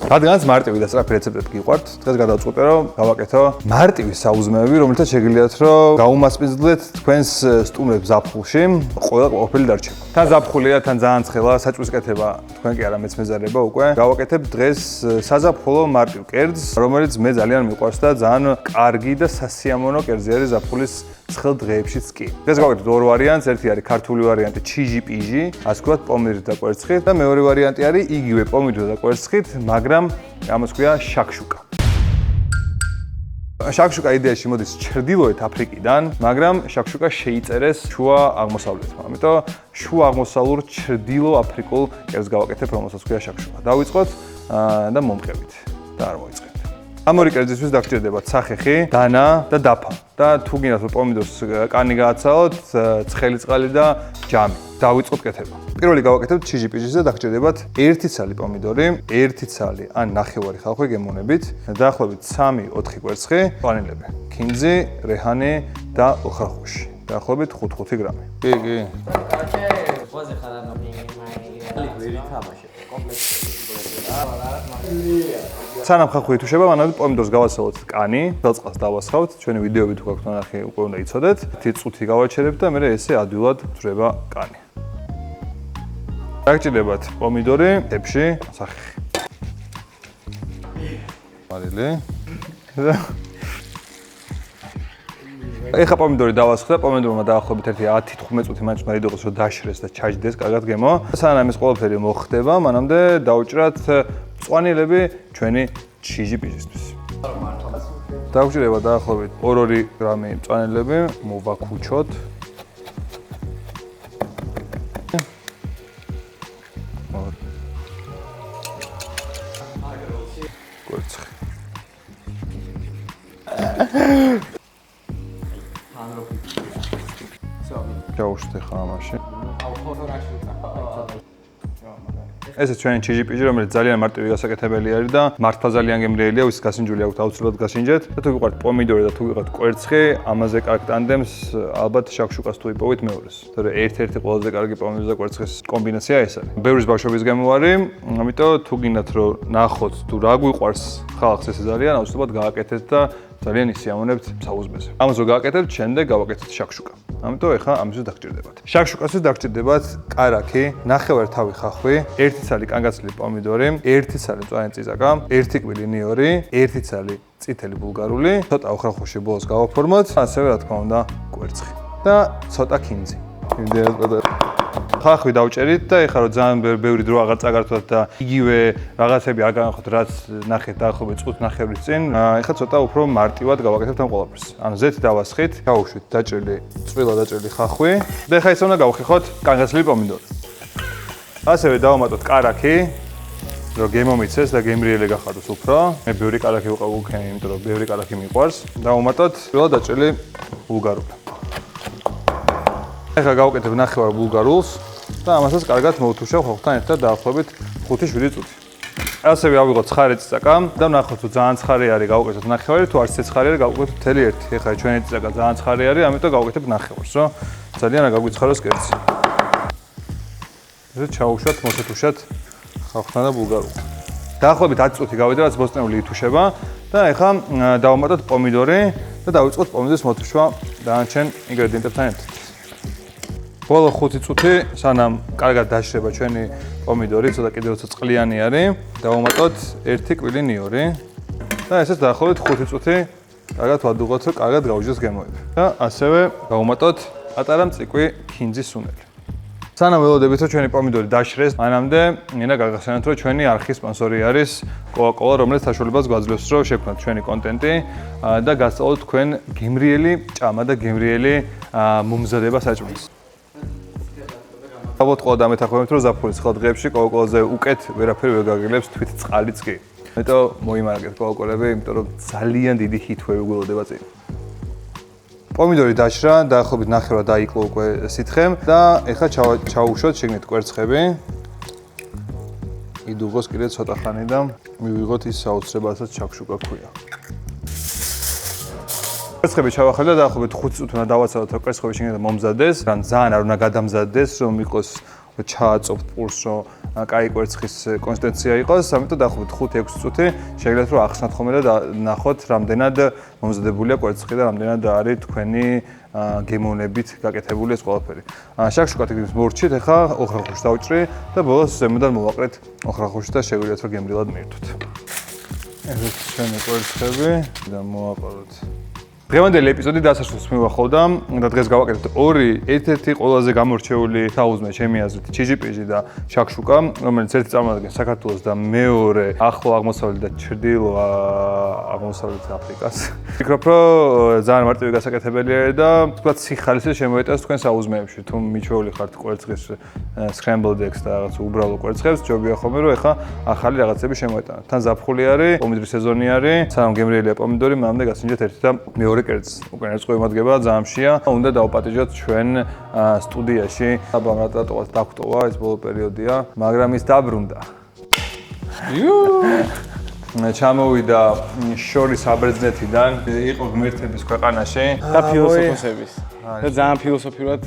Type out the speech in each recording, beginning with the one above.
რადგანაც მარტივი და სწრაფი რეცეპტები გიყვართ, დღეს გადავწყვიტე რომ გავაკეთო მარტივი საუზმეები, რომელთაც შეგიძლიათ რომ გაუმასპინძლეთ თქვენს სტუმრებს ზაფხულში, ყველა ყოფილი დარჩება. თან ზაფხულია, თან ძალიან ცხელა, საჭმლის კეთება თქვენ კი არა მეც მეზარება უკვე. გავაკეთებ დღეს საზაფხულო მარტივ კერძს, რომელიც მე ძალიან მიყვარს და ძალიან კარგი და სასიამოვნო კერძი არის ზაფხულის ცხელ დღეებშიც კი. დღეს გავაკეთებ ორ ვარიანტს, ერთი არის ქართული ვარიანტი ჩიჟი-პიჟი, ასე ვთქვათ, პომიდორით და კვერცხით და მეორე ვარიანტი არის იგივე პომიდორით და კვერცხით, მაგრამ ამას ქვია შაქშუკა. შაქშუკა იდეაში მოდის ჩრდილოეთ აფრიკიდან, მაგრამ შაქშუკა შეიწერეს შუა აღმოსავლეთმა. ამიტომ შუა აღმოსავლურ ჩრდილო აფრიკულ კერძს გავაკეთებ, რომელსაც ქვია შაქშუკა. დავიწყოთ და მომყევით და არ მოიწყეთ. ამ ორი კერძისთვის დაგჭირდებათ სახეხი, დანა და დაფა. და თუ გინდათ რომ პომიდორს კანი გააცალოთ, ცხელი წყალი და ჯამი. დავიწყოთ კეთება. პირველი გავაკეთებთ ჩიჟი-პიჟის და დაგჭირდებათ 1 ცალი პომიდორი, 1 ცალი ან ნახევარი ხალხი გემოვნებით, დაახლოებით 3-4 კვერცხი, პანილები, ქინძი, რეჰანი და უხერხუში. დაახლოებით 5-5 გრამი. კი. ყველაზე ხარანობი ვერი თამაშე კომპლექსი. სანამ ხალხი ითუშება, მანამდე პომიდორს გავაცალოთ კანი, დაწყას დავასხავთ, ჩვენი ვიდეოები თუ გაქვთ ნახე უკვე უნდა იცოდეთ. 1 წუთი გავაჩერებთ და მე ესე ადვილად ძრება კანი. დაგჭირდებათ პომიდორი, თებში, სახეხი. მარილი. ეხა პომიდორი დავასხდა, პომიდორმა დაახლოებით 10-15 წუთი მაინც უნდა იდოღოს, რომ დაშრეს და ჩაჯდეს კარგად გემო. სანამ ეს ყველაფერი მოხდება, მანამდე დავუჭრათ მწვანილები ჩვენი ჩიჟი-პიჟისთვის. დავჭირდება დაახლოებით 2 გრამი მწვანილები, მოვაქუჩოთ. კვერცხი. ჩაუშვით ხა ამაში. ეს ჩვენი ჩიჟი-პიჟი, რომელიც ძალიან მარტივი გასაკეთებელი არის და მართლა ძალიან გემრიელია, ვის გასინჯული აქვთ, აუცილებლად გასინჯეთ. და თუ გიყვართ პომიდორი და თუ გიყვართ კვერცხი, ამაზე კარგ ტანდემს ალბათ შაქშუკას თუ იპოვით მეორეს. თორე ერთ-ერთი ყველაზე კარგი პომიდორის და კვერცხის კომბინაცია ეს არის. ბევრის ბავშვობის გემო არის, ამიტომ თუ გინდათ რომ ნახოთ თუ რა გვიყვარს ხალხს ესე ძალიან, აუცილებლად გააკეთეთ და ძალიან ისიამოვნებთ საუზმეზე. ამას რო გააკეთებთ, შემდეგ გავაკეთეთ შაქშუკა. ამიტომ ეხლა ამისთვის დაგჭირდებათ. შაქშუკასთვის დაგჭირდებათ კარაქი, ნახევარ თავი ხახვი, 1 ცალი კანგაცლილი პომიდორი, 1 ცალი მწვანე წიწაკა, 1 კვილი ნიორი, 1 ცალი წითელი ბულგარული, ცოტა უხერხუში ბოლოს გავაფორმოთ, ასევე რა თქმა უნდა კვერცხი და ცოტა ქინძი. ხახვი დავჭერით და ეხლა რომ ძალიან ბევრი დრო აღარ წაგართვათ და იგივე რაღაცები არ განახოთ, რაც ნახეთ დაახლოებით წუთ ნახევრის წინ, ეხლა ცოტა უფრო მარტივად გავაკეთებთ ამ ყველაფერს. ანუ ზეთი დავასხით, გავუშვით დაჭრილი, წვრილად დაჭრილი ხახვი და ეხლა ის უნდა გავხეხოთ კანგაცლილი პომიდორი. ასევე დავამატოთ კარაქი, რომ გემომიცეს და გემრიელი გახადოს უფრო. მე ბევრი კარაქი ვუყევ, იმიტომ რომ ბევრი კარაქი მიყვარს. დავამატოთ წვრილად დაჭრილი ბულგარული. ეხლა გავაკეთებ ნახევარ ბულგარულს და ამასაც კარგად მოვთუშავ ხალხთან ერთად დაახლოებით 5-7 წუთი. ასევე ავიღოთ ცხარე წიწაკა და ვნახოთ თუ ძალიან ცხარე არის გავუკეთოთ ნახევარი, თუ არც ცხარე არის გავუკეთოთ მთელი ერთი. ეხლა ჩვენი წიწაკა ძალიან ცხარე არის, ამიტომ გავუკეთებ ნახევარს, რომ ძალიან არ გაგვიცხაროს კერძი. ესე ჩაუშვათ, მოსათუშათ ხალხთან და ბულგარულთან. დაახლოებით 10 წუთი გავიდა, რაც ბოსტნეული ითუშება და ეხლა დავამატოთ პომიდორი და დავიწყოთ პომიდორის მოთუშვა დანარჩენ ინგრედიენტებთან ერთად. ბოლო 5 წუთი, სანამ კარგად დაშრება ჩვენი პომიდორი, ცოტა კიდევ როცა წყლიანი არის, დავამატოთ 1 კვილი ნიორი და ესეც დაახლოებით 5 წუთი კარგად ვადუღოთ, რომ კარგად გაუჟდეს გემოები. და ასევე დავამატოთ პატარა მწიკვი ქინძის სუნელი. სანამ ველოდებით, რომ ჩვენი პომიდორი დაშრეს, მანამდე მინდა გაგახსენოთ, რომ ჩვენი არხის სპონსორი არის Coca-Cola, რომელიც საშუალებას გვაძლევს, რომ შევქმნათ ჩვენი კონტენტი და გასწავლოთ თქვენ გემრიელი ჭამა და გემრიელი მომზადება საჭმლის. ალბათ ყველა დამეთანხმებით, რომ ზაფხულის ცხელ დღეებში Coca-Cola-ზე უკეთ ვერაფერი ვერ გაგილებს, თვით წყალიც კი. მეტო მოიმარაგეთ Coca-Cola-ები, იმიტომ რომ ძალიან დიდი ჰიტვები გველოდება წინ. პომიდორი დაშრა, დაახლოებით ნახევრად დაიკლო უკვე სითხემ და ეხლა ჩაუშვოთ შეგნით კვერცხები. იდუღოს კიდე ცოტა ხანი და მივიღოთ ის საოცრებასაც შაქშუკა ქვია. კვერცხები ჩავახალე და დაახლოებით 5 წუთი უნდა დავაცალოთ, რომ კვერცხები შეგნით მომზადდეს, რან ძალიან არ უნდა გადამზადდეს, რომ იყოს ჩააწობთ პულს, რომ კაი კვერცხის კონსისტენცია იყოს, ამიტომ დაახლოებით 5-6 წუთი შეგიძლიათ რომ ახსნათ ხოლმე და ნახოთ რამდენად მომზადებულია კვერცხი და რამდენად არის თქვენი გემოვნებით გაკეთებული ეს ყველაფერი. შაქშუკად იგივე მორჩით, ახლა ოხრახუშს დავჭრი და ბოლოს ზემოდან მოვაყრეთ ოხრახუშს და შეგვიძლიათ რომ გემრიელად მიირთვით. ეს ჩვენი კვერცხები და მოვაყროთ. დღევანდელი ეპიზოდი დასასრულს მივახავდა და დღეს გავაკეთებთ ერთ-ერთი ყველაზე გამორჩეული საუზმე ჩემი აზრით ჩიჟიპიჟი და შაქშუკა, რომელიც ერთი წარმოადგენს საქართველოს და მეორე ახლო აღმოსავლეთ და ჩრდილო აღმოსავლეთ აფრიკას. ვფიქრობ, რომ ძალიან მარტივი გასაკეთებელი არის და თქვა სიხალიზე შემოეტანს თქვენ საუზმეებში, თუ მიჩვეული ხართ კვერცხის scrambled eggs და რაღაც უბრალო კვერცხებს, ჯობია ხოლმე რომ ეხა ახალი რაღაცები შემოეტანოთ. თან ზაფხული არის, პომიდორის სეზონი არის, სანამ გემრიელია პომიდორი, მანამდე გასინჯეთ ერთი და მეორე კერძს უკვე ერწყმი მადგება ძალიან მშია. უნდა დავაპატიჟოთ ჩვენ სტუდიაში. აბა რატოაც დაგვტოვა ეს ბოლო პერიოდია, მაგრამ ის დაბრუნდა. ჩამოვიდა შორის აბერძნეთიდან, იყო ღმერთების ქვეყანაში და ფილოსოფოსების. და ძალიან ფილოსოფიურად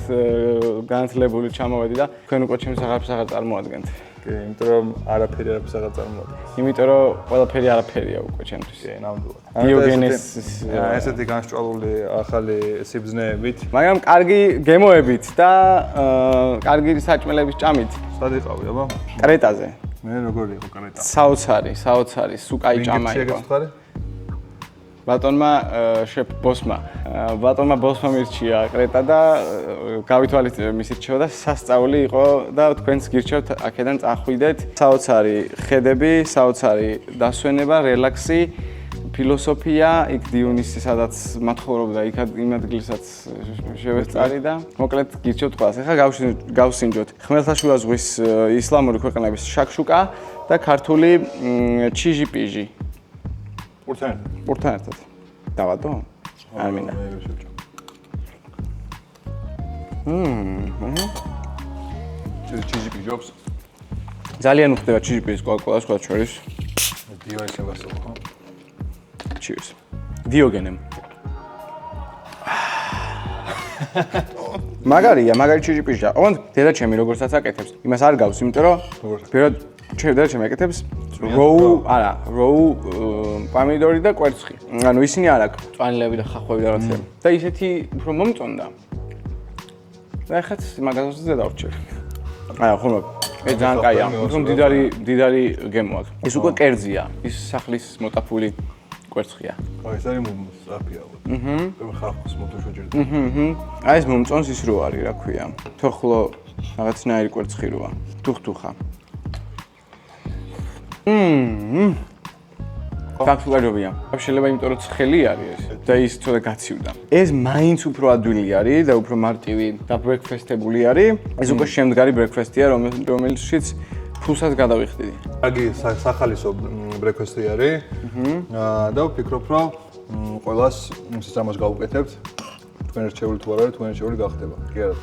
განათლებული ჩამოვედი და თქვენ უკვე ჩემს აღარ წარმოადგენთ. კი, იმიტომ რომ არაფერი აღარ წარმოადგენს. იმიტომ რომ ყველაფერი არაფერია უკვე ჩემთვის. კი, ნამდვილად. დიოგენესის ესეთი განსჭვალული ახალი სიბზნეებით. მაგრამ კარგი გემოებით და კარგი საჭმელების ჭამით. სად იყავი, აბა? კრეტაზე. მე როგორი იყო კრეტა? საოცარი, სუკაი ჭამა იყო. ბატონმა შეფ ბოსმა მირჩია კრეტა და გავითვალისწინე მისი რჩევა და სასწაული იყო და თქვენს გირჩევთ აქედან წახვიდეთ. საოცარი ხედები, საოცარი დასვენება, რელაქსი, ფილოსოფია, იქ დიონის სადაც მათხოვრობდა, იქ იმ ადგილსაც შევესწარი და მოკლედ გირჩევთ ყველას. ახლა გავსინჯოთ ხმელთაშუა ზღვის ისლამური ქვეყნების შაქშუკა და ქართული ჩიჟიპიჟი. პურთან ერთად. დავადო? არ მინდა. ჩიჟიპიჟი ობს. ძალიან უხდება ჩიჟიპიჟის კოლა-კოლას სხვა შორის. დიონის ევასო ხო? Cheers. დიოგენემ. მაგარი ჩიჟიპიჟია. ოღონდ დედა ჩემი როგორცაც აკეთებს, იმას არ გავს, იმიტომ რომ პირველად დედა ჩემი აკეთებს როუ პომიდორი და კვერცხი. ანუ ისინი არ აქვს წვანილები და ხახვები და რაღაცები. და ისეთი უფრო მომწონდა. და ეხაც მაგაზოზე დავრჩევ. ხოლმე ეს ძალიან კაია. უფრო მდიდარი გემო აქვს. ეს უკვე კერძია. ის სახლის მოტაფული კვერცხია. ეს არის მომწაფია. ხახოს მოტოშოჯერდა. ეს მომწონს ის რო არის, რა ქვია. თოხლო რაღაცნაირი კვერცხი როა. თუხთუხა. ფაქტურობია. შეიძლება იმიტომ რომ ცხელი არის ეს და ის ცოტა გაცივდა. ეს მაინც უფრო ადვილი არის და უფრო მარტივი და ბრექფესტებული არის. ეს უკვე შემდგარი ბრექფესტია, რომელშიც ფულსაც გადავიხდიდი. აგი სახალისო ბრექფესტი არის. და ვფიქრობ, რომ ყველას ისიც ამას გავუკეთებთ. თქვენ რჩეული თუ არ არის, თქვენ რჩეული გახდება. კი არა.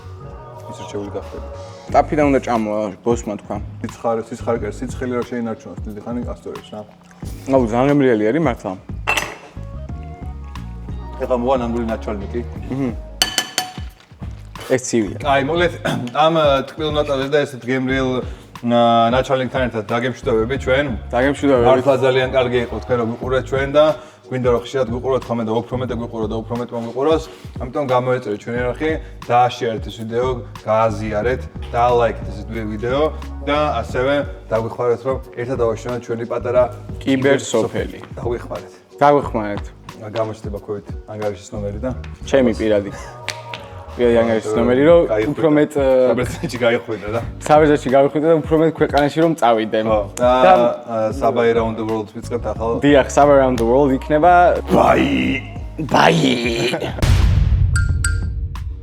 ის რჩეული გახდება. ტაფიდან უნდა ჭამო, ბოსმა თქვა. სიცხარე კერძი, სიცხელი რა შეინარჩუნოს დიდი ხანი ასტორებს, რა. აუ, ძალიან გემრიელი არის მართლა. ეხლა მოვა ნამდვილი ნაჩვალნიკი. ეს ცივია. აი, მოგლეთ ამ ტკბილ ნატალეს და ესეთ გემრიელ ნაჩვალნიკთან ერთად დაგემშვიდობები ჩვენ. მართლა ძალიან კარგი იყო თქვენ რომ გიყურეთ ჩვენ და გვინდა რომ ხშირად გიყუროთ ხოლმე და უფრო მეტ გიყუროთ და უფრო მეტ მოგვიყუროს. ამიტომ გამოეწერეთ ჩვენი არხი, დააშერეთ ეს ვიდეო, გააზიარეთ, დაალაიქეთ ეს ვიდეო და ასევე დაგვიხმარეთ რომ ერთად დავაშენოთ ჩვენი პატარა კიბერსოფელი. დაგვიხმარეთ. გამოჩნდება ქვევით ანგარიშის ნომერი და ჩემი პირადი ანგარიშის ნომერი რომ უფრო მეტ საბერძნეთში გაიხვიდე და საბერძნეთში გავიხვიდე და უფრო მეტ ქვეყანაში რომ წავიდე. და Subway Around the World ვიწყებთ ახალ. დიახ, Subway Around the World იქნება. ბაი.